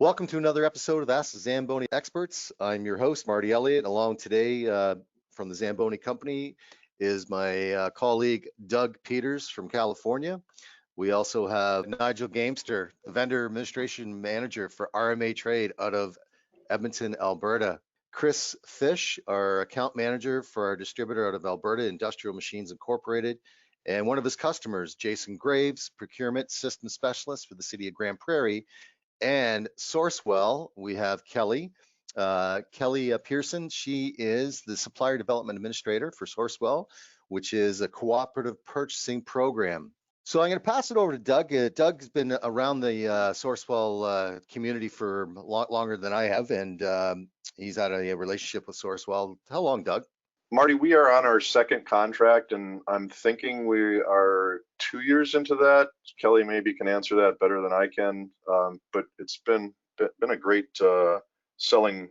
Welcome to another episode of Ask the Zamboni Experts. I'm your host, Marty Elliott. Along today from the Zamboni Company is my colleague, Doug Peters from California. We also have Nigel Gamester, the Vendor Administration Manager for RMA Trade out of Edmonton, Alberta. Chris Fish, our Account Manager for our distributor out of Alberta, Industrial Machines Incorporated. And one of his customers, Jason Graves, Procurement System Specialist for the City of Grande Prairie. And Sourcewell, we have Kelly. Kelly Pearson, she is the Supplier Development Administrator for Sourcewell, which is a cooperative purchasing program. So I'm going to pass it over to Doug. Doug's been around the Sourcewell community for longer than I have, and he's had a relationship with Sourcewell. How long, Doug? Marty, we are on our second contract, and I'm thinking we are 2 years into that. Kelly maybe can answer that better than I can, but it's been a great selling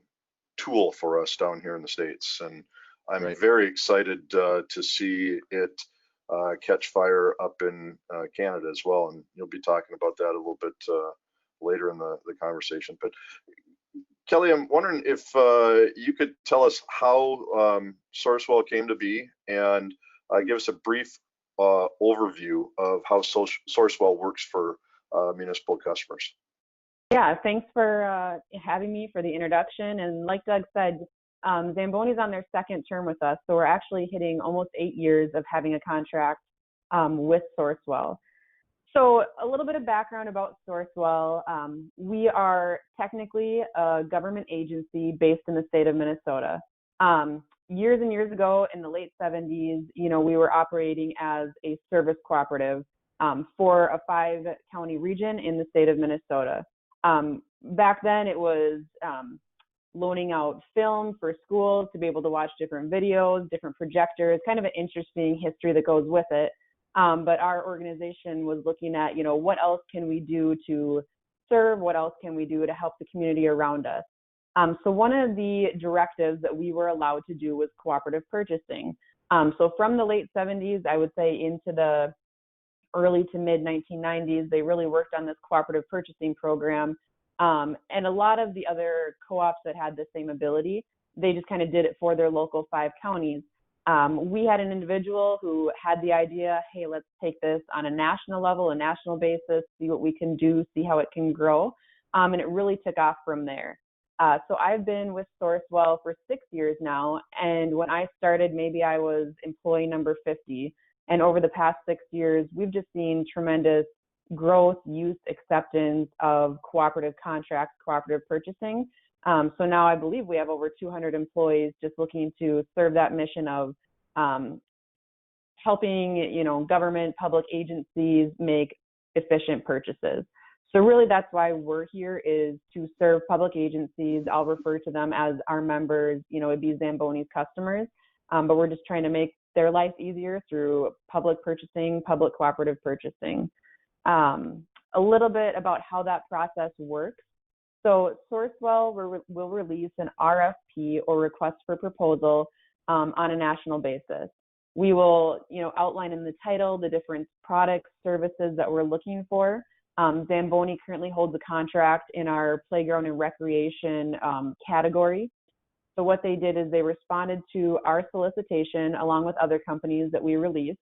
tool for us down here in the States, and I'm very excited to see it catch fire up in Canada as well, and you'll be talking about that a little bit later in the conversation. But Kelly, I'm wondering if you could tell us how Sourcewell came to be and give us a brief overview of how Sourcewell works for municipal customers. Yeah, thanks for having me for the introduction. And like Doug said, Zamboni's on their second term with us, so we're actually hitting almost 8 years of having a contract with Sourcewell. So a little bit of background about Sourcewell. We are technically a government agency based in the state of Minnesota. Years and years ago in the late 70s, we were operating as a service cooperative for a 5-county region in the state of Minnesota. Back then it was loaning out film for schools to be able to watch different videos, different projectors, kind of an interesting history that goes with it. But our organization was looking at, what else can we do to serve? What else can we do to help the community around us? So one of the directives that we were allowed to do was cooperative purchasing. So from the late 70s, I would say into the early to mid 1990s, they really worked on this cooperative purchasing program. And a lot of the other co-ops that had the same ability, they just kind of did it for their local 5 counties. We had an individual who had the idea, hey, let's take this on a national level, a national basis, see what we can do, see how it can grow. And it really took off from there. So I've been with Sourcewell for 6 years now. And when I started, maybe I was employee number 50. And over the past 6 years, we've just seen tremendous growth, use, acceptance of cooperative contracts, cooperative purchasing. So now I believe we have over 200 employees just looking to serve that mission of helping, government, public agencies make efficient purchases. So really that's why we're here, is to serve public agencies. I'll refer to them as our members, it'd be Zamboni's customers, but we're just trying to make their life easier through public purchasing, public cooperative purchasing. A little bit about how that process works. So Sourcewell will release an RFP, or request for proposal, on a national basis. We will, outline in the title the different products, services that we're looking for. Zamboni currently holds a contract in our playground and recreation category. So what they did is they responded to our solicitation along with other companies that we released.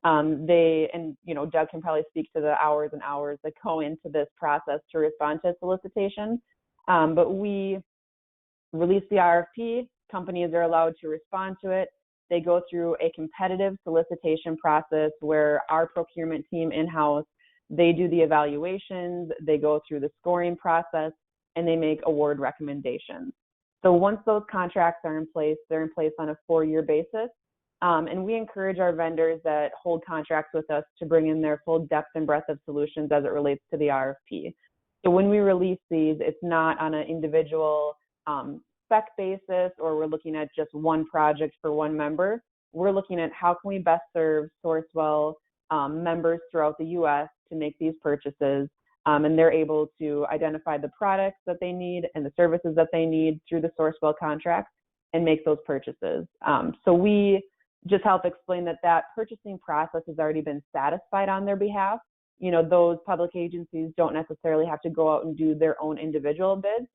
Doug can probably speak to the hours and hours that go into this process to respond to solicitation. But we release the RFP, companies are allowed to respond to it. They go through a competitive solicitation process where our procurement team in-house, they do the evaluations, they go through the scoring process, and they make award recommendations. So once those contracts are in place, they're in place on a 4-year basis. And we encourage our vendors that hold contracts with us to bring in their full depth and breadth of solutions as it relates to the RFP. So when we release these, it's not on an individual spec basis, or we're looking at just one project for one member. We're looking at how can we best serve Sourcewell members throughout the U.S. to make these purchases. And they're able to identify the products that they need and the services that they need through the Sourcewell contract and make those purchases. So we just help explain that purchasing process has already been satisfied on their behalf. those public agencies don't necessarily have to go out and do their own individual bids,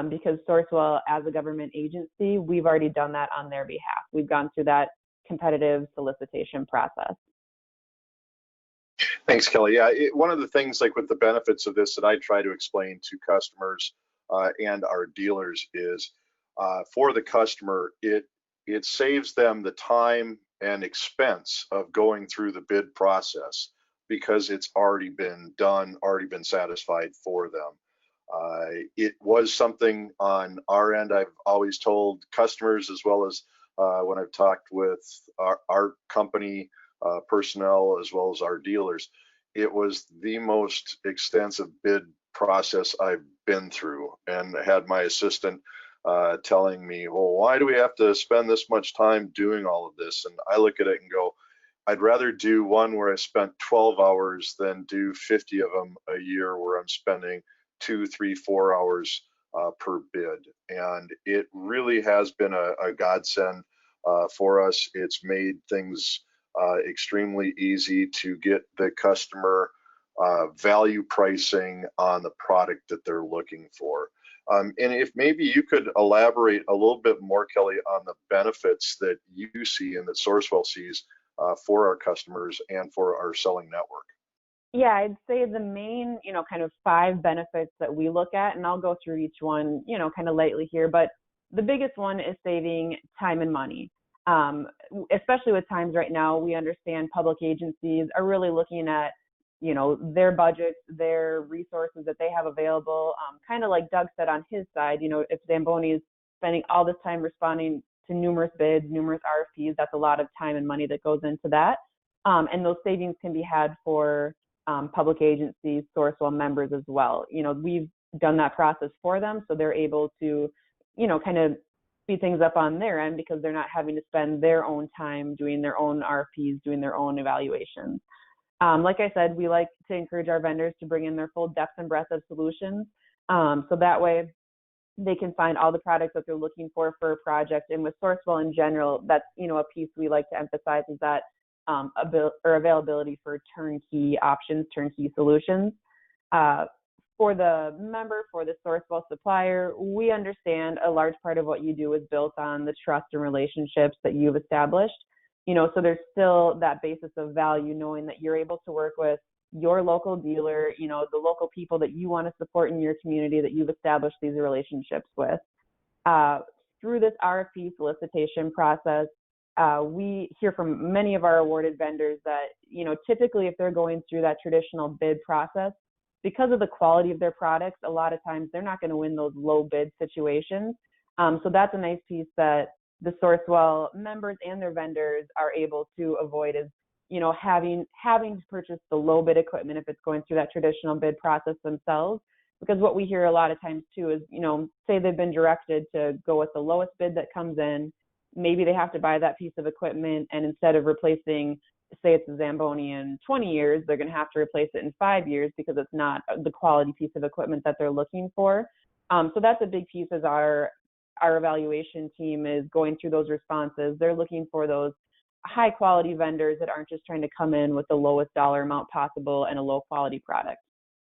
because Sourcewell, as a government agency, we've already done that on their behalf. We've gone through that competitive solicitation process. Thanks, Kelly. Yeah, one of the things, like with the benefits of this, that I try to explain to customers and our dealers is, for the customer, it saves them the time and expense of going through the bid process, because it's already been done, already been satisfied for them. It was something on our end I've always told customers, as well as when I've talked with our company personnel, as well as our dealers. It was the most extensive bid process I've been through, and had my assistant telling me, well, why do we have to spend this much time doing all of this? And I look at it and go, I'd rather do one where I spent 12 hours than do 50 of them a year where I'm spending 2, 3, 4 hours per bid. And it really has been a godsend for us. It's made things extremely easy to get the customer value pricing on the product that they're looking for. And if maybe you could elaborate a little bit more, Kelly, on the benefits that you see and that Sourcewell sees for our customers and for our selling network. Yeah, I'd say the main, kind of 5 benefits that we look at, and I'll go through each one, kind of lightly here, but the biggest one is saving time and money. Especially with times right now, we understand public agencies are really looking at, their budgets, their resources that they have available. Kind of like Doug said on his side, if Zamboni is spending all this time responding to numerous bids, numerous RFPs, that's a lot of time and money that goes into that. And those savings can be had for public agencies, Sourcewell members as well. We've done that process for them, so they're able to, kind of speed things up on their end, because they're not having to spend their own time doing their own RFPs, doing their own evaluations. Like I said, we like to encourage our vendors to bring in their full depth and breadth of solutions. So that way they can find all the products that they're looking for a project. And with Sourcewell in general, that's, a piece we like to emphasize, is that availability for turnkey options, turnkey solutions. For the member, for the Sourcewell supplier, we understand a large part of what you do is built on the trust and relationships that you've established. So there's still that basis of value, knowing that you're able to work with your local dealer, the local people that you want to support in your community that you've established these relationships with. Through this RFP solicitation process, we hear from many of our awarded vendors that, typically if they're going through that traditional bid process, because of the quality of their products, a lot of times they're not going to win those low bid situations. So that's a nice piece that the Sourcewell members and their vendors are able to avoid, is, having to purchase the low bid equipment if it's going through that traditional bid process themselves. Because what we hear a lot of times too is, say they've been directed to go with the lowest bid that comes in, maybe they have to buy that piece of equipment, and instead of replacing, say it's a Zamboni in 20 years, they're going to have to replace it in 5 years because it's not the quality piece of equipment that they're looking for. So that's a big piece, as our evaluation team is going through those responses. They're looking for those high quality vendors that aren't just trying to come in with the lowest dollar amount possible and a low quality product.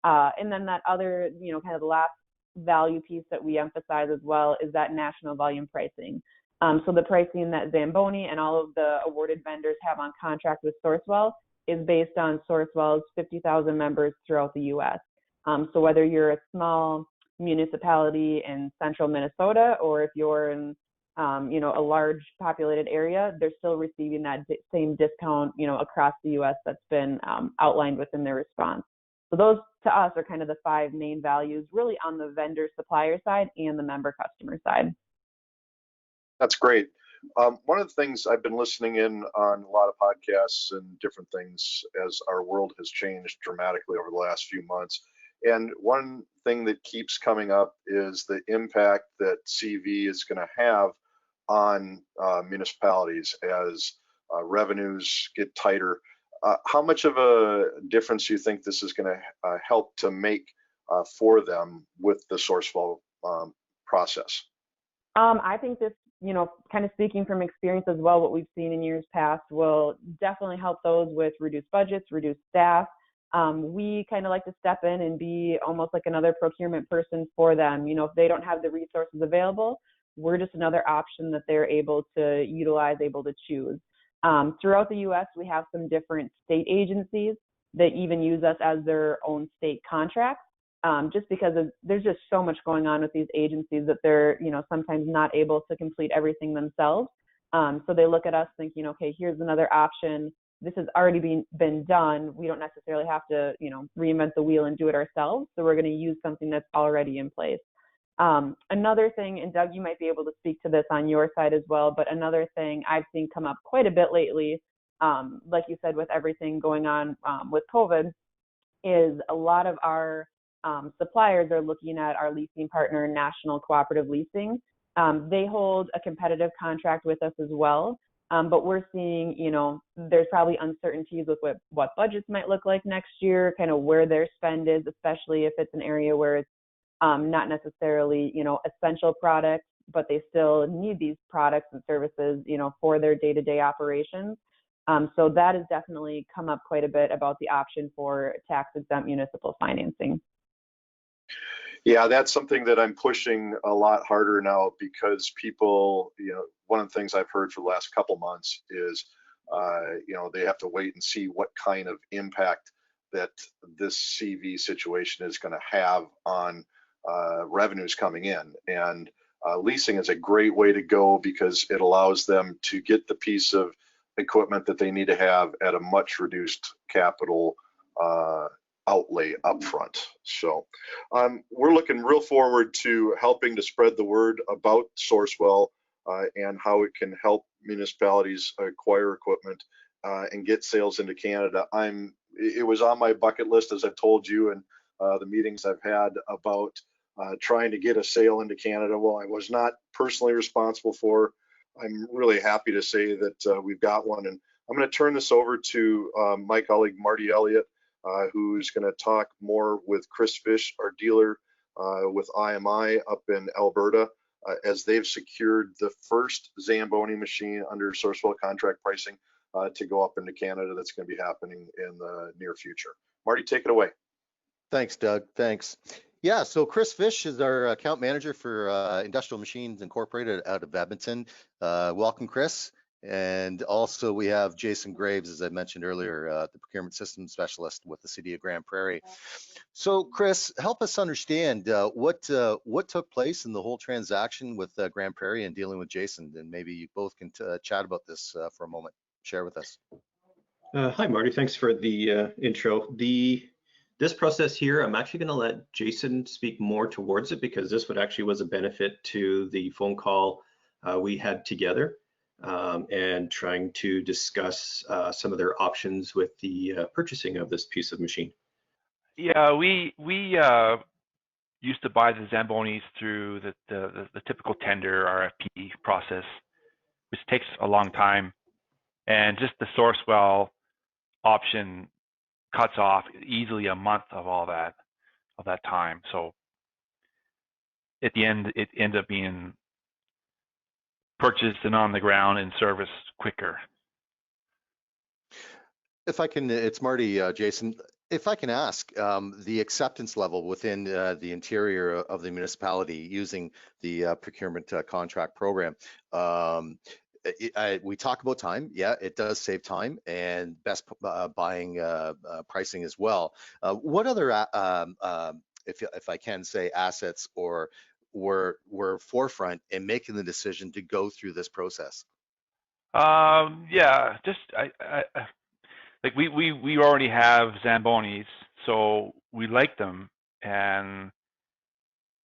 And then that other, kind of the last value piece that we emphasize as well is that national volume pricing. So the pricing that Zamboni and all of the awarded vendors have on contract with Sourcewell is based on Sourcewell's 50,000 members throughout the U.S. So whether you're a small municipality in central Minnesota, or if you're in, a large populated area, they're still receiving that same discount, across the U.S. that's been outlined within their response. So those, to us, are kind of the 5 main values, really on the vendor supplier side and the member customer side. That's great. One of the things I've been listening in on a lot of podcasts and different things as our world has changed dramatically over the last few months. And one thing that keeps coming up is the impact that CV is going to have on municipalities as revenues get tighter. How much of a difference do you think this is going to help to make for them with the Sourcewell process? I think this, kind of speaking from experience as well, what we've seen in years past will definitely help those with reduced budgets, reduced staff. we kind of like to step in and be almost like another procurement person for them. You know, if they don't have the resources available, we're just another option that they're able to utilize, able to choose. Throughout the U.S., we have some different state agencies that even use us as their own state contracts, just because there's just so much going on with these agencies that they're, you know, sometimes not able to complete everything themselves. So they look at us thinking, okay, here's another option. This has already been done. We don't necessarily have to, you know, reinvent the wheel and do it ourselves. So we're going to use something that's already in place. Another thing, and Doug, you might be able to speak to this on your side as well, but another thing I've seen come up quite a bit lately, like you said, with everything going on with COVID, is a lot of our suppliers are looking at our leasing partner, National Cooperative Leasing. They hold a competitive contract with us as well. But we're seeing, you know, there's probably uncertainties with what budgets might look like next year, kind of where their spend is, especially if it's an area where it's not necessarily, you know, essential products, but they still need these products and services, you know, for their day-to-day operations. So that has definitely come up quite a bit about the option for tax-exempt municipal financing. Yeah, that's something that I'm pushing a lot harder now, because people, you know, one of the things I've heard for the last couple months is, you know, they have to wait and see what kind of impact that this CV situation is going to have on revenues coming in. And leasing is a great way to go, because it allows them to get the piece of equipment that they need to have at a much reduced capital outlay upfront. So we're looking real forward to helping to spread the word about Sourcewell and how it can help municipalities acquire equipment and get sales into Canada. It was on my bucket list, as I've told you, and the meetings I've had about trying to get a sale into Canada. Well, I was not personally responsible for. I'm really happy to say that we've got one, and I'm going to turn this over to my colleague Marty Elliott, who's going to talk more with Chris Fish, our dealer with IMI up in Alberta, as they've secured the first Zamboni machine under Sourcewell contract pricing to go up into Canada. That's going to be happening in the near future. Marty, take it away. Thanks, Doug. Thanks. Yeah, so Chris Fish is our account manager for Industrial Machines Incorporated out of Edmonton. Welcome, Chris. And also we have Jason Graves, as I mentioned earlier, the procurement systems specialist with the city of Grande Prairie. So Chris, help us understand what took place in the whole transaction with Grande Prairie and dealing with Jason, and maybe you both can chat about this for a moment. Share with us. Hi, Marty. Thanks for the intro. This process here, I'm actually going to let Jason speak more towards it, because this was a benefit to the phone call we had together. And trying to discuss some of their options with the purchasing of this piece of machine. Yeah, we used to buy the Zambonis through the typical tender RFP process, which takes a long time, and just the Sourcewell option cuts off easily a month of all that time. So at the end, it ends up being purchased and on the ground and serviced quicker. If I can, it's Marty, Jason. If I can ask, the acceptance level within the interior of the municipality using the procurement contract program. We talk about time. Yeah, it does save time and best buying pricing as well. What other, if I can say, assets or were forefront in making the decision to go through this process? Yeah, just like we already have Zambonis, so we like them, and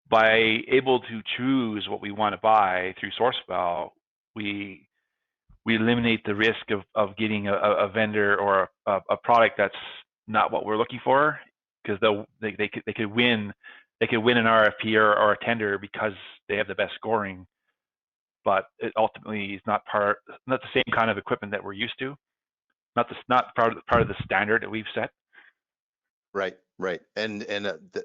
by able to choose what we want to buy through Sourcewell, we eliminate the risk of getting a vendor or a product that's not what we're looking for, because they could win. They could win an RFP or a tender because they have the best scoring, but it ultimately is not the same kind of equipment that we're used to, not part of the standard that we've set. Right, and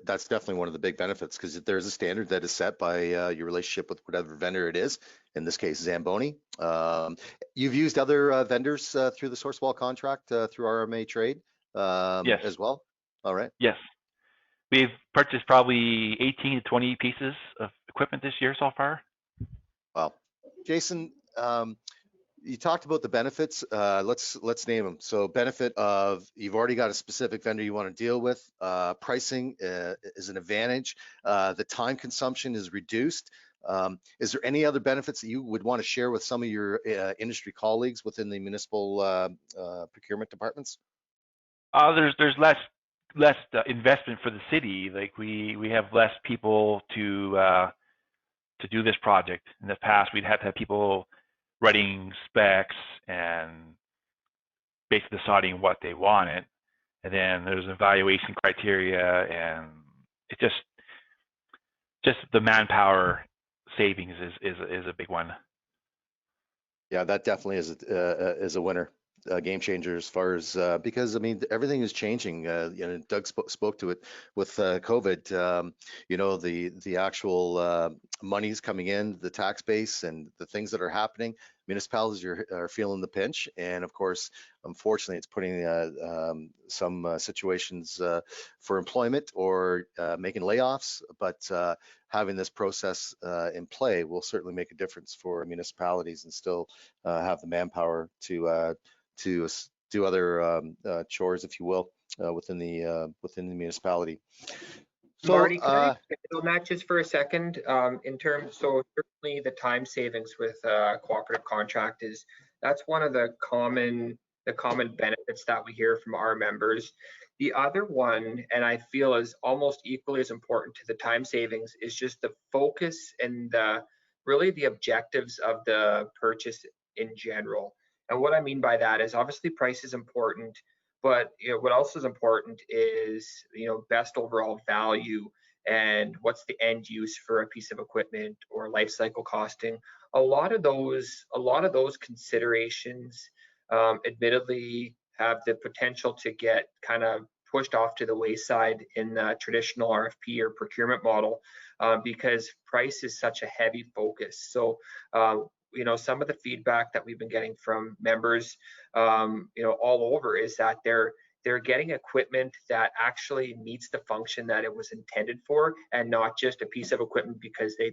that's definitely one of the big benefits, because there's a standard that is set by your relationship with whatever vendor it is. In this case, Zamboni. You've used other vendors through the Sourcewell contract through RMA Trade yes. as well. All right. Yes. We've purchased probably 18 to 20 pieces of equipment this year so far. Wow. Jason, you talked about the benefits. Let's name them. So benefit of you've already got a specific vendor you want to deal with. Pricing is an advantage. The time consumption is reduced. Is there any other benefits that you would want to share with some of your industry colleagues within the municipal procurement departments? There's less investment for the city. Like we have less people to do this project. In the past, we'd have to have people writing specs and basically deciding what they wanted, and then there's evaluation criteria, and it just the manpower savings is a big one. Yeah, that definitely is a winner. Game changer as far as because I mean everything is changing. You know, Doug spoke to it with COVID. You know, the actual money's coming in, the tax base, and the things that are happening. Municipalities are feeling the pinch, and of course, unfortunately, it's putting some situations for employment or making layoffs. But having this process in play will certainly make a difference for municipalities and still have the manpower to do other chores, if you will, within the municipality. So, Marty, can I expand on that just for a second? In terms, so certainly the time savings with cooperative contract that's one of the common benefits that we hear from our members. The other one, and I feel is almost equally as important to the time savings, is just the focus and really the objectives of the purchase in general. And what I mean by that is obviously price is important, but you know, what else is important is, you know, best overall value and what's the end use for a piece of equipment or life cycle costing. A lot of those considerations admittedly have the potential to get kind of pushed off to the wayside in the traditional RFP or procurement model because price is such a heavy focus. So you know, some of the feedback that we've been getting from members, you know, all over is that they're getting equipment that actually meets the function that it was intended for, and not just a piece of equipment because they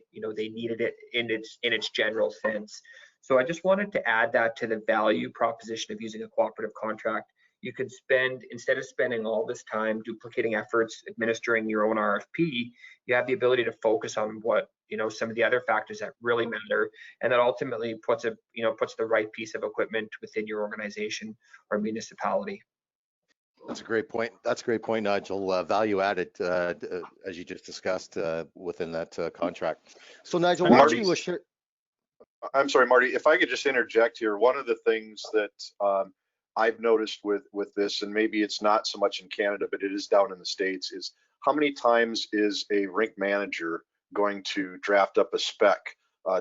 needed it in its general sense. So I just wanted to add that to the value proposition of using a cooperative contract. You could spend, instead of spending all this time duplicating efforts administering your own RFP, you have the ability to focus on what, you know, some of the other factors that really matter, and that ultimately puts the right piece of equipment within your organization or municipality. that's a great point. That's a great point, Nigel. Value added, as you just discussed within that contract. So, Nigel, why don't you share? I'm sorry, Marty, if I could just interject here. One of the things that I've noticed with this, and maybe it's not so much in Canada, but it is down in the States, is how many times is a rink manager going to draft up a spec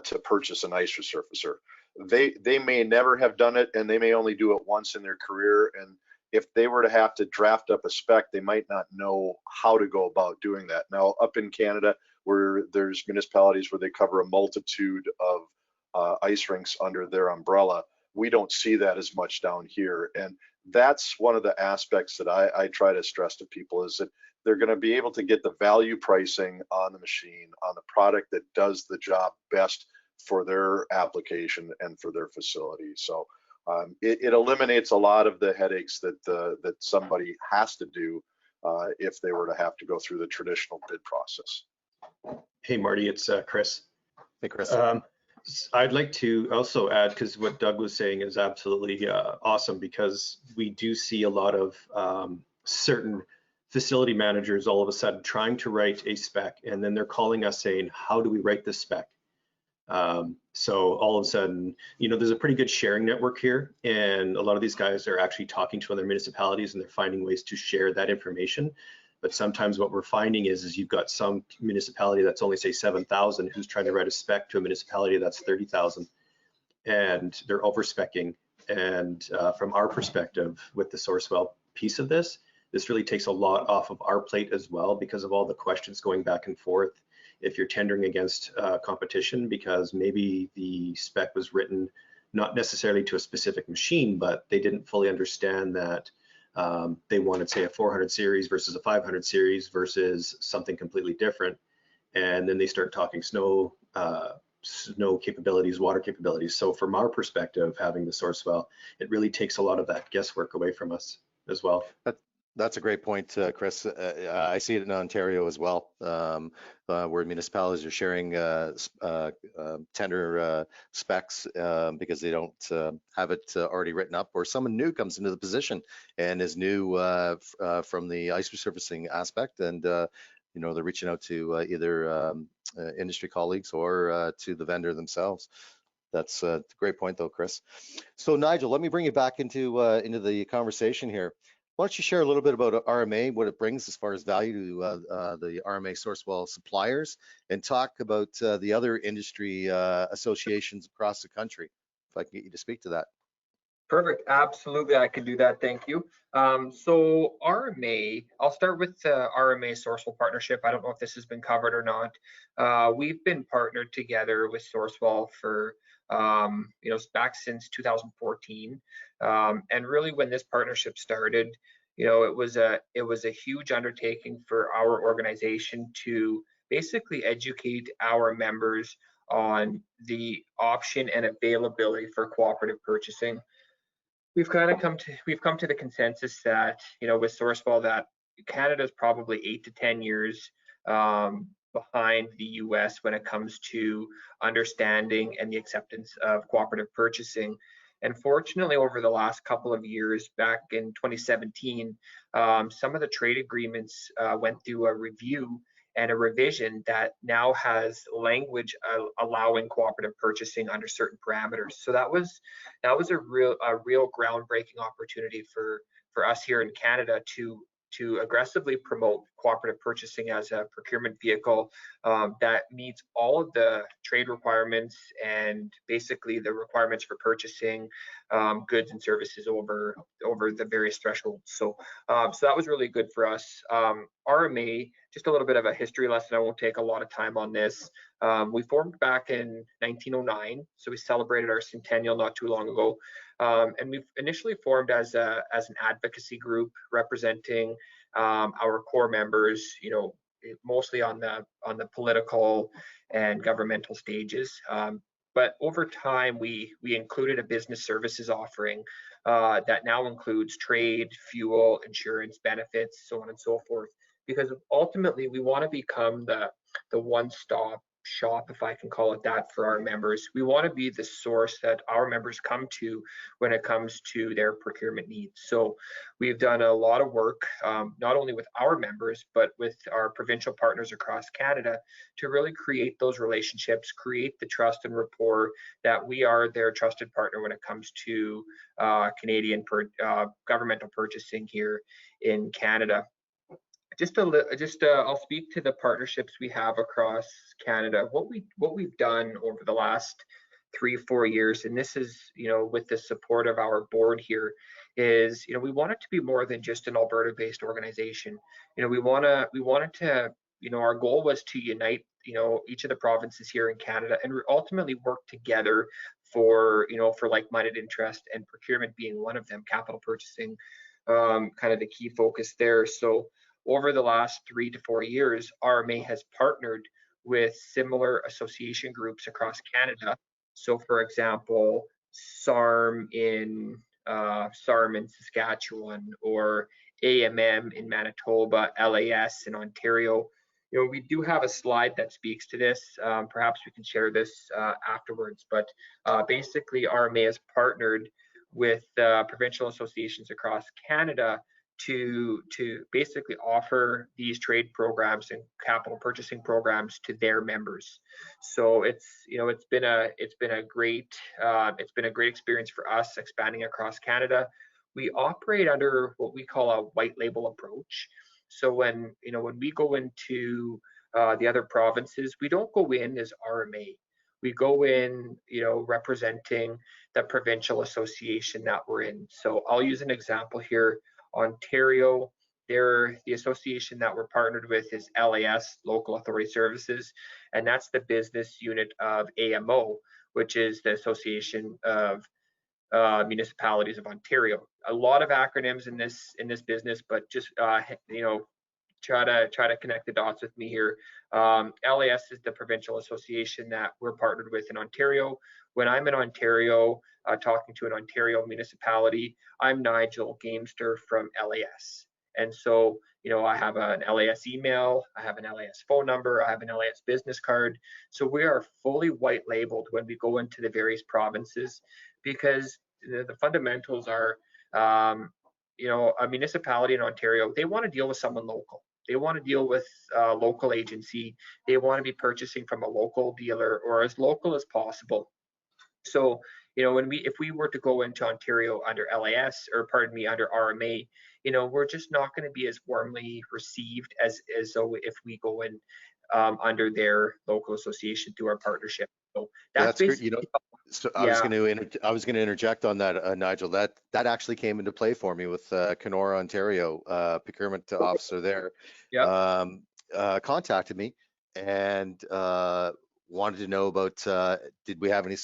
to purchase an ice resurfacer? They may never have done it, and they may only do it once in their career. And if they were to have to draft up a spec, they might not know how to go about doing that. Now, up in Canada, where there's municipalities where they cover a multitude of ice rinks under their umbrella, we don't see that as much down here. And that's one of the aspects that I try to stress to people, is that they're going to be able to get the value pricing on the machine, on the product that does the job best for their application and for their facility. So it eliminates a lot of the headaches that somebody has to do if they were to have to go through the traditional bid process. Hey, Marty, it's Chris. Hey, Chris. I'd like to also add, because what Doug was saying is absolutely awesome, because we do see a lot of certain facility managers all of a sudden trying to write a spec, and then they're calling us saying, how do we write this spec? So all of a sudden, you know, there's a pretty good sharing network here, and a lot of these guys are actually talking to other municipalities, and they're finding ways to share that information. But sometimes what we're finding is you've got some municipality that's only, say, 7,000 who's trying to write a spec to a municipality that's 30,000, and they're over-speccing. And from our perspective, with the Sourcewell piece of this really takes a lot off of our plate as well, because of all the questions going back and forth if you're tendering against competition, because maybe the spec was written not necessarily to a specific machine, but they didn't fully understand that they wanted, say, a 400 series versus a 500 series versus something completely different. And then they start talking snow capabilities, water capabilities. So from our perspective, having the Sourcewell, it really takes a lot of that guesswork away from us as well. That's a great point, Chris. I see it in Ontario as well, where municipalities are sharing tender specs because they don't have it already written up, or someone new comes into the position and is new from the ice resurfacing aspect, and you know, they're reaching out to either industry colleagues or to the vendor themselves. That's a great point, though, Chris. So, Nigel, let me bring you back into the conversation here. Why don't you share a little bit about RMA, what it brings as far as value to the RMA Sourcewell suppliers, and talk about the other industry associations across the country, if I can get you to speak to that. Perfect. Absolutely, I can do that. Thank you. So RMA, I'll start with the RMA Sourcewell partnership. I don't know if this has been covered or not. We've been partnered together with Sourcewell for you know, back since 2014, and really when this partnership started, you know, it was a huge undertaking for our organization to basically educate our members on the option and availability for cooperative purchasing. We've come to the consensus that, you know, with Sourcewell, that Canada's probably 8 to 10 years behind the US when it comes to understanding and the acceptance of cooperative purchasing. And fortunately, over the last couple of years, back in 2017, some of the trade agreements went through a review and a revision that now has language allowing cooperative purchasing under certain parameters. So that was a real groundbreaking opportunity for us here in Canada to aggressively promote cooperative purchasing as a procurement vehicle that meets all of the trade requirements and basically the requirements for purchasing goods and services over the various thresholds. So that was really good for us. RMA, just a little bit of a history lesson. I won't take a lot of time on this. We formed back in 1909, so we celebrated our centennial not too long ago. And we've initially formed as an advocacy group representing our core members, you know, mostly on the political and governmental stages. But over time, we included a business services offering that now includes trade, fuel, insurance, benefits, so on and so forth. Because ultimately, we want to become the one-stop shop, if I can call it that, for our members. We want to be the source that our members come to when it comes to their procurement needs. So we've done a lot of work, not only with our members, but with our provincial partners across Canada to really create those relationships, create the trust and rapport that we are their trusted partner when it comes to Canadian governmental purchasing here in Canada. I'll speak to the partnerships we have across Canada. What we've done over the last 3-4 years, and this is, you know, with the support of our board here, is, you know, we want it to be more than just an Alberta-based organization. You know, we wanted to, you know, our goal was to unite, you know, each of the provinces here in Canada and ultimately work together for, you know, for like-minded interest, and procurement being one of them, capital purchasing, kind of the key focus there. So over the last 3 to 4 years, RMA has partnered with similar association groups across Canada. So, for example, SARM in Saskatchewan, or AMM in Manitoba, LAS in Ontario. You know, we do have a slide that speaks to this. Perhaps we can share this afterwards. But basically, RMA has partnered with provincial associations across Canada to basically offer these trade programs and capital purchasing programs to their members. So it's been a great experience for us expanding across Canada. We operate under what we call a white label approach. So when we go into the other provinces, we don't go in as RMA. We go in, you know, representing the provincial association that we're in. So I'll use an example here. Ontario, the association that we're partnered with is LAS, Local Authority Services, and that's the business unit of AMO, which is the Association of municipalities of Ontario. A lot of acronyms in this business, but just try to connect the dots with me here. LAS is the provincial association that we're partnered with in Ontario. When I'm in Ontario talking to an Ontario municipality, I'm Nigel Gamester from LAS. And so, I have an LAS email, I have an LAS phone number, I have an LAS business card. So we are fully white labeled when we go into the various provinces, because the fundamentals are, a municipality in Ontario, they want to deal with someone local. They want to deal with a local agency. They want to be purchasing from a local dealer or as local as possible. So, if we were to go into Ontario under LAS, or pardon me, under RMA, we're just not going to be as warmly received as though if we go in under their local association through our partnership. So that's great. So I was going to interject on that, Nigel. That actually came into play for me with Kenora, Ontario, procurement officer there. Contacted me and wanted to know about did we have any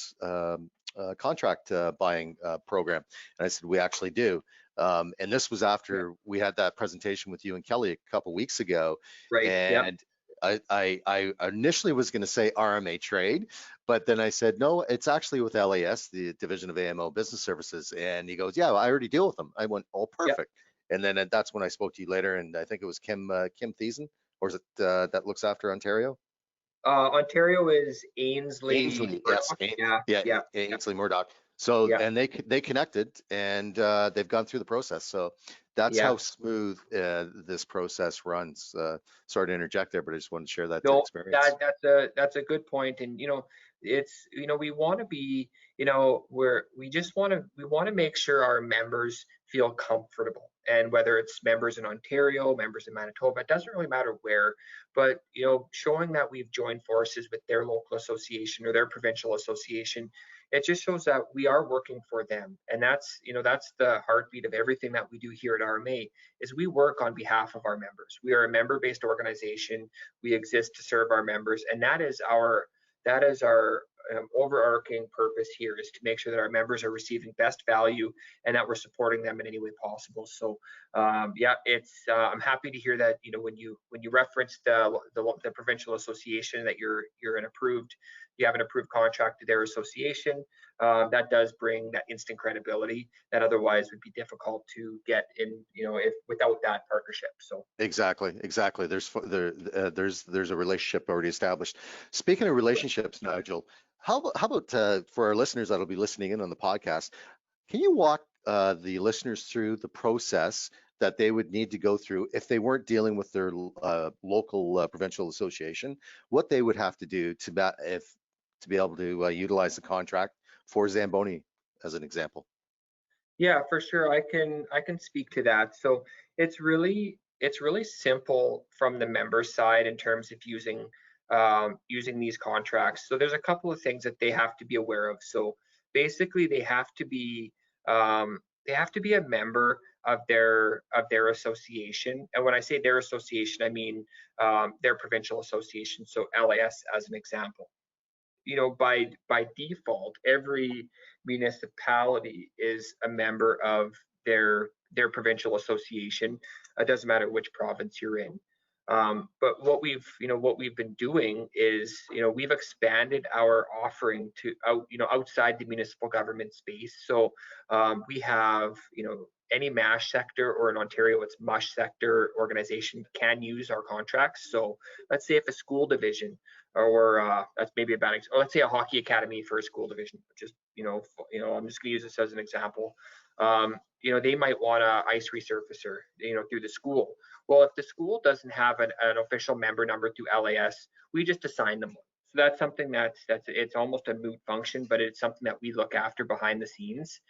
contract buying program, and I said we actually do. And this was after we had that presentation with you and Kelly a couple weeks ago. Right. And I initially was going to say RMA Trade, but then I said, no, it's actually with LAS, the division of AMO Business Services. And he goes, yeah, I already deal with them. I went, oh, perfect. And then that's when I spoke to you later, and I think it was Kim Thiessen, or is it that looks after Ontario? Ontario is Ainsley. Yes. Ainsley Murdoch. So and they connected, and they've gone through the process. So that's how smooth this process runs. Sorry to interject there, but I just wanted to share that experience. That's a good point. And it's we want to be we want to make sure our members feel comfortable. And whether it's members in Ontario, members in Manitoba, it doesn't really matter where, but showing that we've joined forces with their local association or their provincial association, it just shows that we are working for them. And that's the heartbeat of everything that we do here at RMA, is we work on behalf of our members. We are a member-based organization. We exist to serve our members, and that is our overarching purpose here, is to make sure that our members are receiving best value and that we're supporting them in any way possible. So I'm happy to hear that when you referenced the provincial association, that you have an approved contract to their association. That does bring that instant credibility that otherwise would be difficult to get in, without that partnership. So exactly. There's a relationship already established. Speaking of relationships, Nigel, how about for our listeners that'll be listening in on the podcast, can you walk the listeners through the process that they would need to go through if they weren't dealing with their local provincial association, what they would have to do to be able to utilize the contract for Zamboni, as an example? Yeah, for sure. I can speak to that. So it's really simple from the member side in terms of using these contracts. So there's a couple of things that they have to be aware of. So basically, they have to be a member of their association. And when I say their association, I mean their provincial association. So LAS as an example. By default, every municipality is a member of their provincial association. It doesn't matter which province you're in. But what we've been doing is, we've expanded our offering to outside the municipal government space. So we have, any MASH sector, or in Ontario, it's MUSH sector organization can use our contracts. So let's say if a school division, or that's maybe a bad example, or let's say a hockey academy for a school division, just, I'm just gonna use this as an example. They might want an ice resurfacer, through the school. Well, if the school doesn't have an official member number through LAS, we just assign them one. So that's something it's almost a moot function, but it's something that we look after behind the scenes.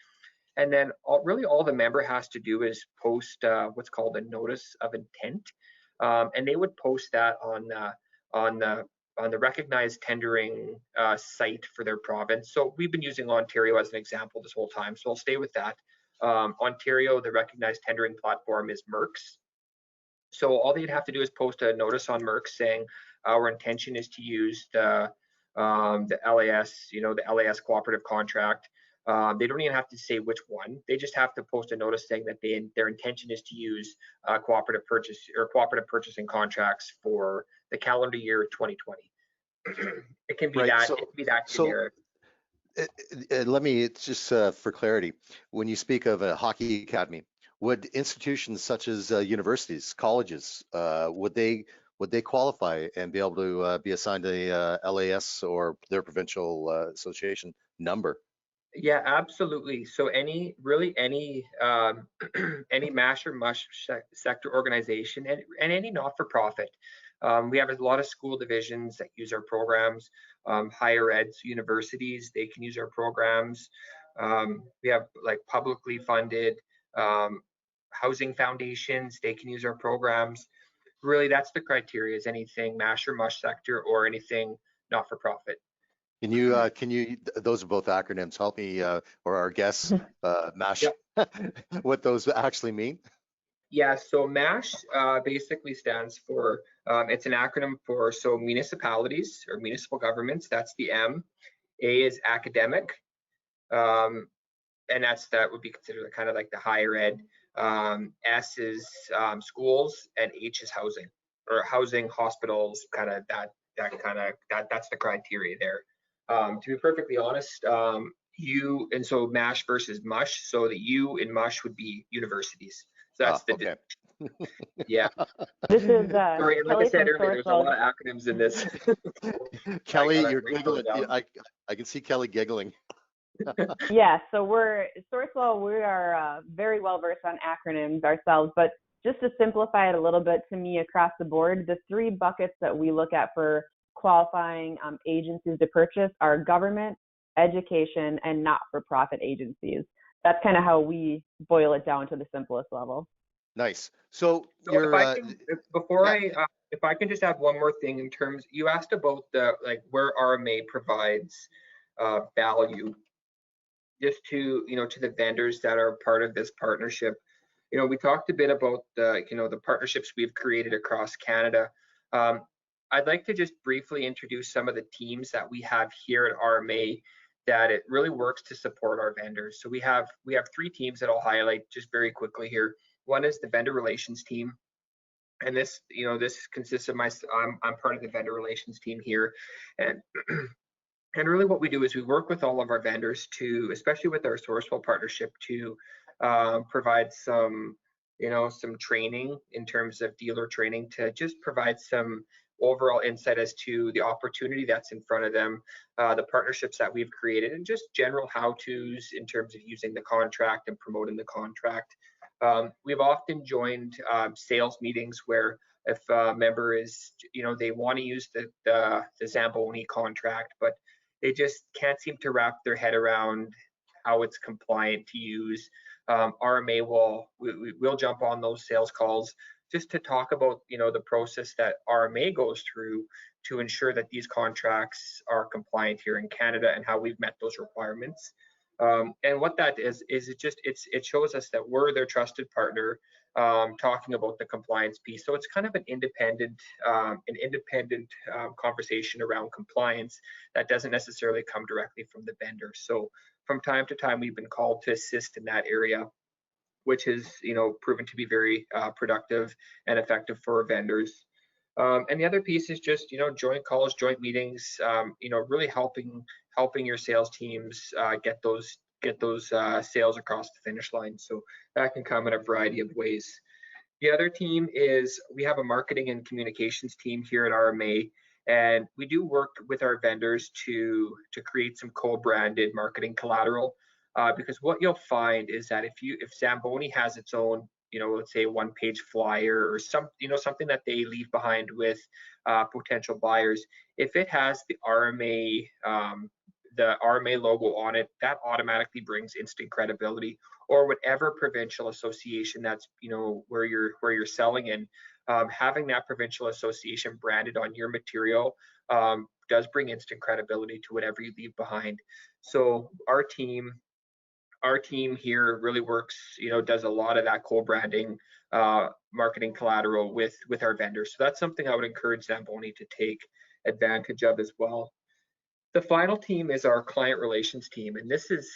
And then all the member has to do is post what's called a notice of intent, and they would post that on the recognized tendering site for their province. So we've been using Ontario as an example this whole time, so I'll stay with that. Ontario, the recognized tendering platform is MERX. So all they'd have to do is post a notice on MERX saying our intention is to use the LAS, the LAS cooperative contract. They don't even have to say which one. They just have to post a notice saying that their intention is to use cooperative purchasing contracts for the calendar year 2020. It can be Right. that. So, It can be that generic. let me, it's just for clarity, when you speak of a hockey academy, would institutions such as universities, colleges, would they qualify and be able to be assigned a LAS or their provincial association number? Yeah, absolutely. So any any MASH or MUSH sector organization and any not-for-profit. We have a lot of school divisions that use our programs, higher ed universities, they can use our programs. We have like publicly funded housing foundations, they can use our programs. Really, that's the criteria, is anything MASH or MUSH sector or anything not-for-profit. Can you, those are both acronyms, help me or our guests, MASH, what those actually mean? Yeah, so MASH basically stands for, it's an acronym for, so municipalities or municipal governments, that's the M. A is academic, and that would be considered kind of like the higher ed. S is schools, and H is housing, or housing, hospitals, kind of that's the criteria there. To be perfectly honest, so MASH versus MUSH, so the U in MUSH would be universities. So that's the okay. Yeah. This is Sorry, like I said earlier, there's a lot of acronyms in this. Kelly, you're giggling. I can see Kelly giggling. Yeah, so Sourcewell, we are very well versed on acronyms ourselves, but just to simplify it a little bit to me across the board, the three buckets that we look at for qualifying agencies to purchase are government, education, and not-for-profit agencies. That's kind of how we boil it down to the simplest level. Nice. So if I can just add one more thing in terms, you asked about the where RMA provides value just to to the vendors that are part of this partnership. We talked a bit about the partnerships we've created across Canada. I'd like to just briefly introduce some of the teams that we have here at RMA that it really works to support our vendors. So we have three teams that I'll highlight just very quickly here. One is the vendor relations team, and this consists of I'm part of the vendor relations team here, and and really what we do is we work with all of our vendors to, especially with our Sourcewell partnership, to provide some training in terms of dealer training, to just provide some overall insight as to the opportunity that's in front of them, the partnerships that we've created, and just general how-tos in terms of using the contract and promoting the contract. We've often joined sales meetings where if a member is, they want to use the Zamboni contract, but they just can't seem to wrap their head around how it's compliant to use. RMA we'll jump on those sales calls just to talk about the process that RMA goes through to ensure that these contracts are compliant here in Canada and how we've met those requirements. And what that is it shows us that we're their trusted partner, talking about the compliance piece. So it's kind of an independent conversation around compliance that doesn't necessarily come directly from the vendor. So from time to time, we've been called to assist in that area, which has proven to be very productive and effective for our vendors. And the other piece is just joint calls, joint meetings, really helping your sales teams get those sales across the finish line. So that can come in a variety of ways. The other team is, we have a marketing and communications team here at RMA, and we do work with our vendors to create some co-branded marketing collateral. Because what you'll find is that if Zamboni has its own, let's say one-page flyer or something that they leave behind with potential buyers, if it has the RMA logo on it, that automatically brings instant credibility. Or whatever provincial association that's where you're selling in, having that provincial association branded on your material does bring instant credibility to whatever you leave behind. So our team here really works, does a lot of that co-branding, marketing collateral with our vendors. So that's something I would encourage Zamboni to take advantage of as well. The final team is our client relations team, and this is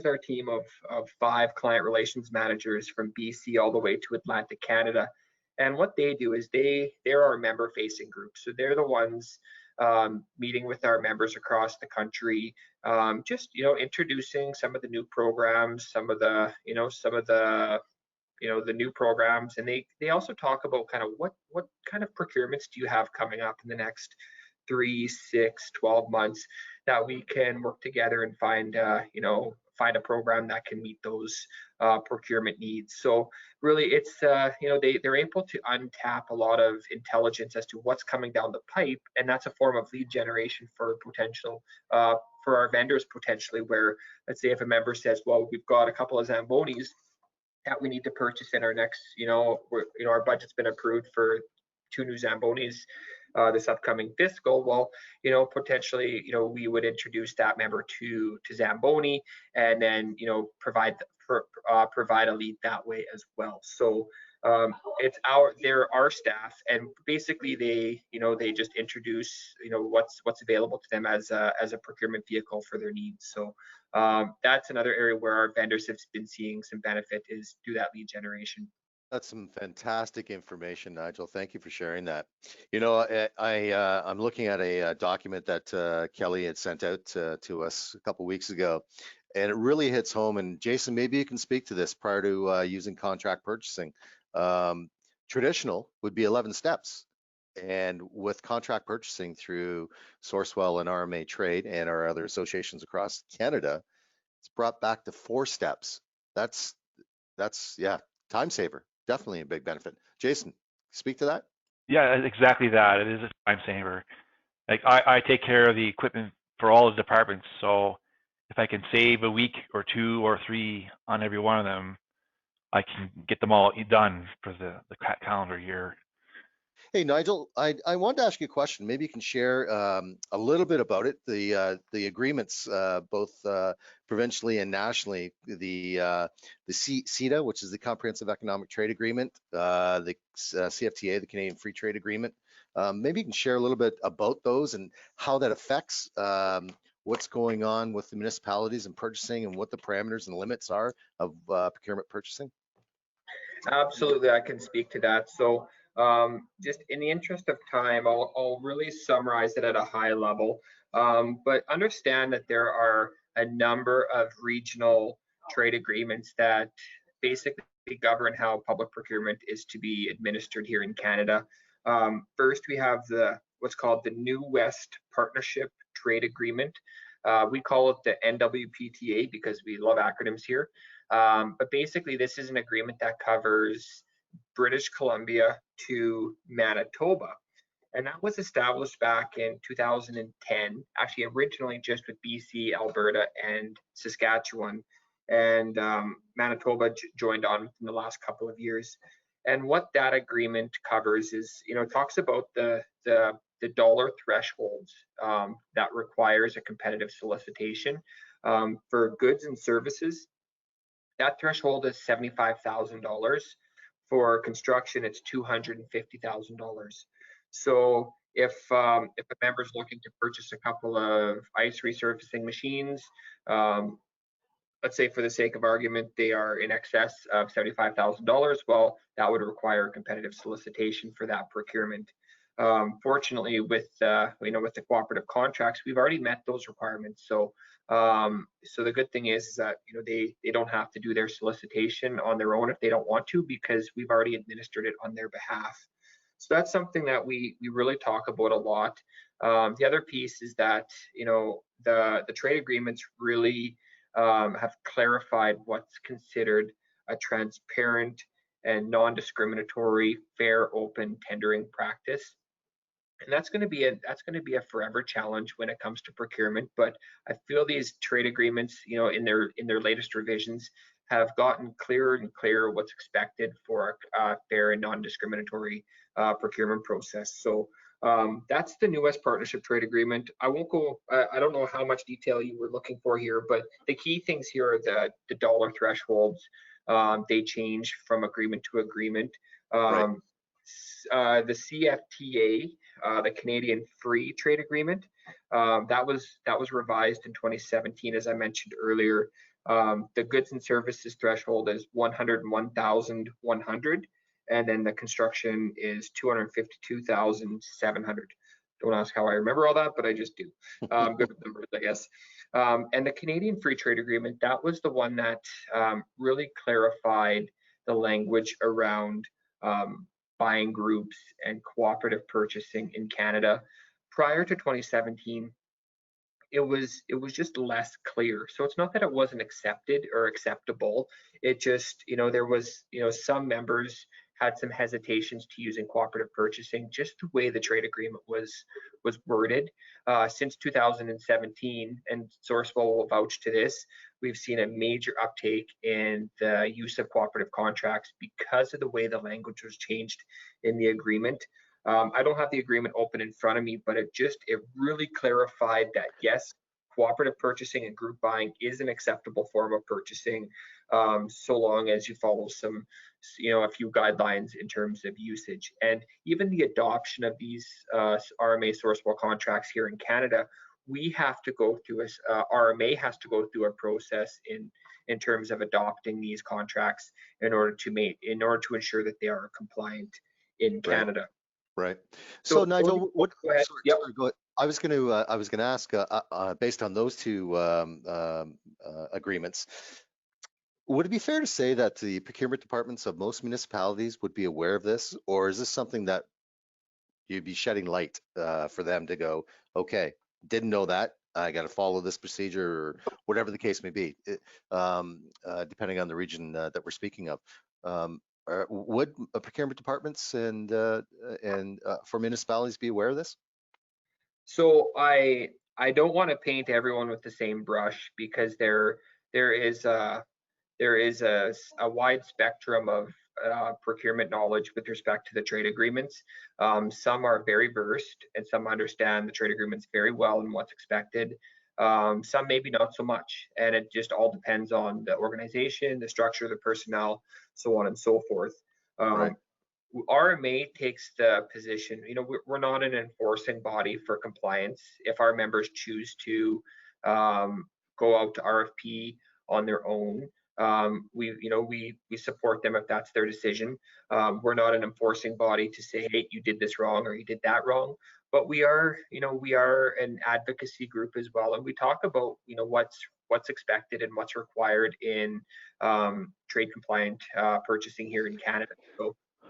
our team of 5 client relations managers from BC all the way to Atlantic Canada. And what they do is they're our member facing group. So they're the ones meeting with our members across the country, just introducing some of the new programs, some of the the new programs, and they also talk about kind of what kind of procurements do you have coming up in the next 3, 6, 12 months that we can work together and find a program that can meet those procurement needs. So really, it's they're able to untap a lot of intelligence as to what's coming down the pipe, and that's a form of lead generation for potential for our vendors potentially. Where, let's say, if a member says, well, we've got a couple of Zambonis that we need to purchase in our next, our budget's been approved for 2 new Zambonis this upcoming fiscal. Well, potentially, we would introduce that member to Zamboni, and then, provide a lead that way as well. So they're our staff, and basically they just introduce what's available to them as a procurement vehicle for their needs. So that's another area where our vendors have been seeing some benefit, is through that lead generation. That's some fantastic information, Nigel. Thank you for sharing that. I'm looking at a document that Kelly had sent out to us a couple weeks ago, and it really hits home. And Jason, maybe you can speak to this prior to using contract purchasing. Traditional would be 11 steps. And with contract purchasing through Sourcewell and RMA Trade and our other associations across Canada, it's brought back to 4 steps. That's time saver. Definitely a big benefit. Jason, speak to that. Yeah, exactly that. It is a time saver. Like I take care of the equipment for all the departments, so if I can save a week or 2 or 3 on every one of them, I can get them all done for the calendar year. Hey, Nigel, I wanted to ask you a question. Maybe you can share a little bit about it. The agreements, both provincially and nationally, the CETA, which is the Comprehensive Economic Trade Agreement, the CFTA, the Canadian Free Trade Agreement. Maybe you can share a little bit about those and how that affects what's going on with the municipalities and purchasing, and what the parameters and limits are of procurement purchasing. Absolutely, I can speak to that. So just in the interest of time, I'll really summarize it at a high level, but understand that there are a number of regional trade agreements that basically govern how public procurement is to be administered here in Canada. First, we have what's called the New West Partnership Trade Agreement. We call it the NWPTA because we love acronyms here. But basically, this is an agreement that covers British Columbia to Manitoba. And that was established back in 2010, actually originally just with BC, Alberta, and Saskatchewan. And Manitoba joined on in the last couple of years. And what that agreement covers is, it talks about the dollar thresholds that requires a competitive solicitation for goods and services. That threshold is $75,000. For construction, it's $250,000. So if a member is looking to purchase a couple of ice resurfacing machines, let's say for the sake of argument, they are in excess of $75,000, well, that would require a competitive solicitation for that procurement. Fortunately, with the cooperative contracts, we've already met those requirements. So the good thing is that they don't have to do their solicitation on their own if they don't want to, because we've already administered it on their behalf. So that's something that we really talk about a lot. The other piece is that the trade agreements really have clarified what's considered a transparent and non-discriminatory, fair, open tendering practice. And that's going to be a forever challenge when it comes to procurement. But I feel these trade agreements, in their latest revisions, have gotten clearer and clearer what's expected for a fair and non-discriminatory procurement process. So that's the New West Partnership Trade Agreement. I won't go. I don't know how much detail you were looking for here, but the key things here are the dollar thresholds. They change from agreement to agreement. Right. The CFTA, the Canadian Free Trade Agreement, That was revised in 2017, as I mentioned earlier. The goods and services threshold is 101,100, and then the construction is 252,700. Don't ask how I remember all that, but I just do. Good with numbers, I guess. And the Canadian Free Trade Agreement, that was the one that really clarified the language around buying groups and cooperative purchasing in Canada. Prior to 2017, it was just less clear. So it's not that it wasn't accepted or acceptable. It just, there was, some members had some hesitations to using cooperative purchasing, just the way the trade agreement was worded. Since 2017, and Sourcewell will vouch to this, we've seen a major uptake in the use of cooperative contracts because of the way the language was changed in the agreement. I don't have the agreement open in front of me, but it really clarified that yes, cooperative purchasing and group buying is an acceptable form of purchasing, so long as you follow a few guidelines in terms of usage. And even the adoption of these RMA Sourcewell contracts here in Canada, we have to go through RMA has to go through a process in terms of adopting these contracts in order to ensure that they are compliant in Canada. Right. So Nigel, what? Go ahead. Sorry, go ahead. I was going to ask, based on those two agreements, would it be fair to say that the procurement departments of most municipalities would be aware of this, or is this something that you'd be shedding light for them to go, okay, didn't know that, I got to follow this procedure, or whatever the case may be, depending on the region that we're speaking of. Would procurement departments and for municipalities be aware of this? So I don't want to paint everyone with the same brush, because there is a wide spectrum of procurement knowledge with respect to the trade agreements. Some are very versed and some understand the trade agreements very well and what's expected. Some maybe not so much, and it just all depends on the organization, the structure, the personnel, so on and so forth. Right. RMA takes the position, we're not an enforcing body for compliance. If our members choose to go out to RFP on their own, we support them if that's their decision. We're not an enforcing body to say, hey, you did this wrong or you did that wrong. But we are an advocacy group as well, and we talk about what's expected and what's required in trade compliant purchasing here in Canada.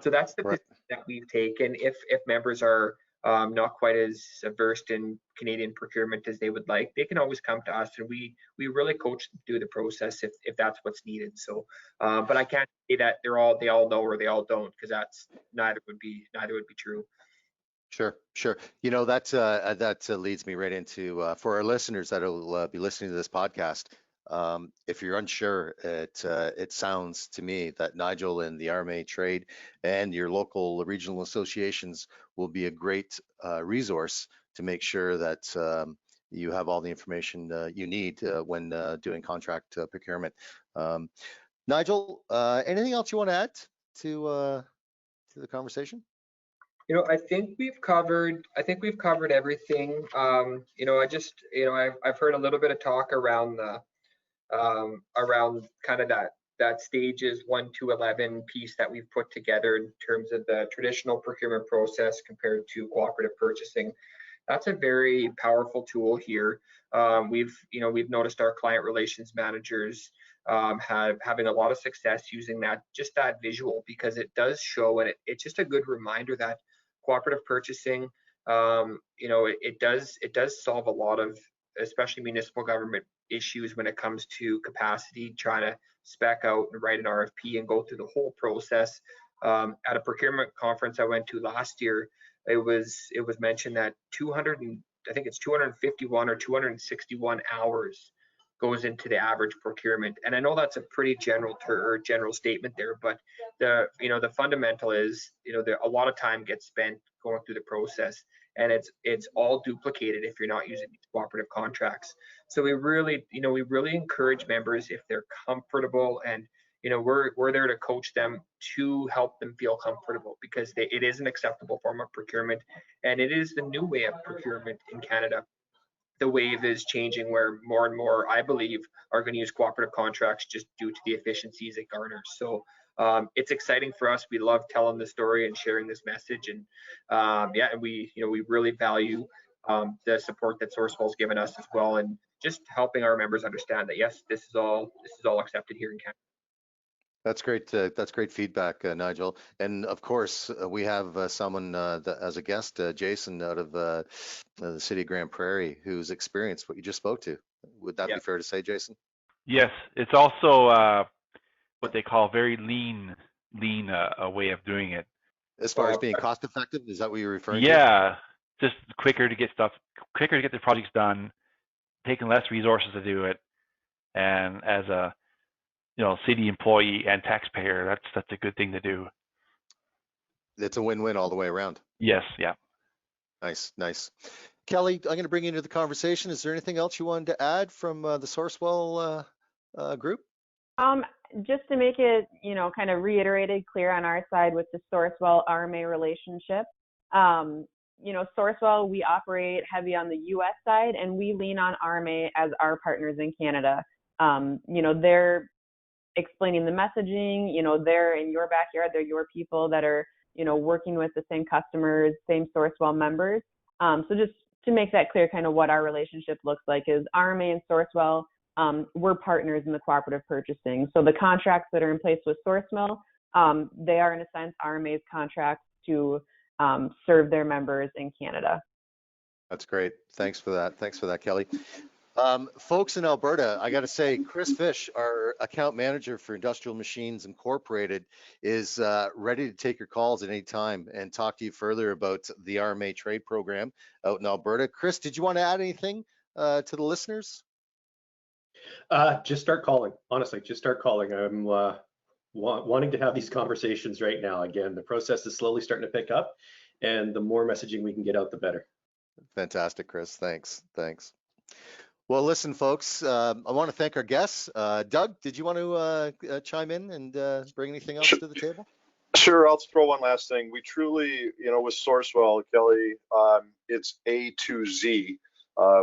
So that's the position that we've taken. If members are not quite as versed in Canadian procurement as they would like, they can always come to us, and we really coach them through the process if that's what's needed. So, but I can't say that they all know or they all don't, because that's neither would be true. Sure. That leads me right into for our listeners that'll be listening to this podcast. If you're unsure, it sounds to me that Nigel and the RMA Trade and your local regional associations will be a great resource to make sure that you have all the information you need when doing contract procurement. Nigel, anything else you want to add to the conversation? I think we've covered everything. I've heard a little bit of talk around kind of that stages 1 to 11 piece that we've put together in terms of the traditional procurement process compared to cooperative purchasing. That's a very powerful tool here. We've noticed our client relations managers having a lot of success using that visual, because it does show, and it's just a good reminder that cooperative purchasing, it does solve a lot of, especially municipal government issues when it comes to capacity, trying to spec out and write an RFP and go through the whole process. At a procurement conference I went to last year, it was mentioned that 251 or 261 hours goes into the average procurement. And I know that's a pretty general statement there, but the fundamental is, a lot of time gets spent going through the process, and it's all duplicated if you're not using these cooperative contracts. So we really encourage members, if they're comfortable, and we're there to coach them to help them feel comfortable, because it is an acceptable form of procurement, and it is the new way of procurement in Canada. the wave is changing where more and more, I believe, are going to use cooperative contracts just due to the efficiencies it garners. So it's exciting for us. We love telling the story and sharing this message, and and we really value the support that Sourcewell's given us as well, and just helping our members understand that yes, this is all accepted here in Canada. That's great. That's great feedback, Nigel. And of course, we have someone as a guest, Jason, out of the city of Grande Prairie, who's experienced what you just spoke to. Would that be fair to say, Jason? Yes, it's also what they call very lean way of doing it. As far as being cost effective, is that what you're referring to? Yeah, just quicker to get the projects done, taking less resources to do it, and as a city employee and taxpayer, that's a good thing to do. It's a win-win all the way around. Yes, yeah. Nice. Kelly, I'm going to bring you into the conversation. Is there anything else you wanted to add from the Sourcewell group? Just to make it, kind of reiterated clear on our side with the Sourcewell RMA relationship. Sourcewell, we operate heavy on the U.S. side, and we lean on RMA as our partners in Canada. They're explaining the messaging, they're in your backyard, they're your people that are, working with the same customers, same Sourcewell members. So just to make that clear, kind of what our relationship looks like is RMA and Sourcewell, we're partners in the cooperative purchasing. So the contracts that are in place with Sourcewell, they are in a sense RMA's contracts to serve their members in Canada. That's great. Thanks for that, Kelly. Folks in Alberta, I got to say, Chris Fish, our account manager for Industrial Machines Incorporated, is ready to take your calls at any time and talk to you further about the RMA Trade program out in Alberta. Chris, did you want to add anything to the listeners? Just start calling. Honestly, just start calling. I'm wanting to have these conversations right now. Again, the process is slowly starting to pick up, and the more messaging we can get out, the better. Fantastic, Chris. Thanks. Well, listen, folks, I want to thank our guests. Doug, did you want to chime in and bring anything else to the table? Sure, I'll throw one last thing. We truly, with Sourcewell, Kelly, it's A to Z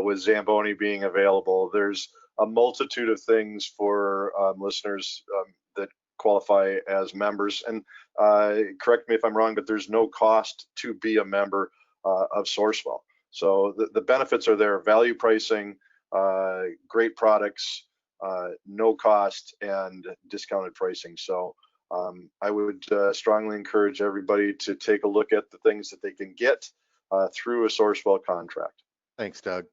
with Zamboni being available. There's a multitude of things for listeners that qualify as members. And correct me if I'm wrong, but there's no cost to be a member of Sourcewell. So the benefits are there: value pricing, great products, no cost, and discounted pricing. So I would strongly encourage everybody to take a look at the things that they can get through a Sourcewell contract. Thanks, Doug.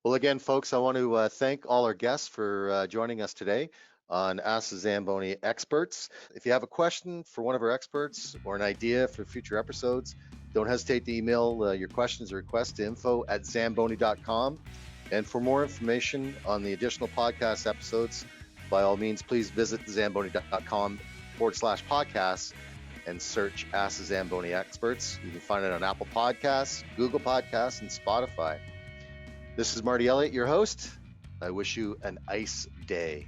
Well, again, folks, I want to thank all our guests for joining us today on Ask the Zamboni Experts. If you have a question for one of our experts or an idea for future episodes, don't hesitate to email your questions or requests to info@zamboni.com. And for more information on the additional podcast episodes, by all means, please visit zamboni.com/podcasts and search Ask the Zamboni Experts. You can find it on Apple Podcasts, Google Podcasts, and Spotify. This is Marty Elliott, your host. I wish you an ice day.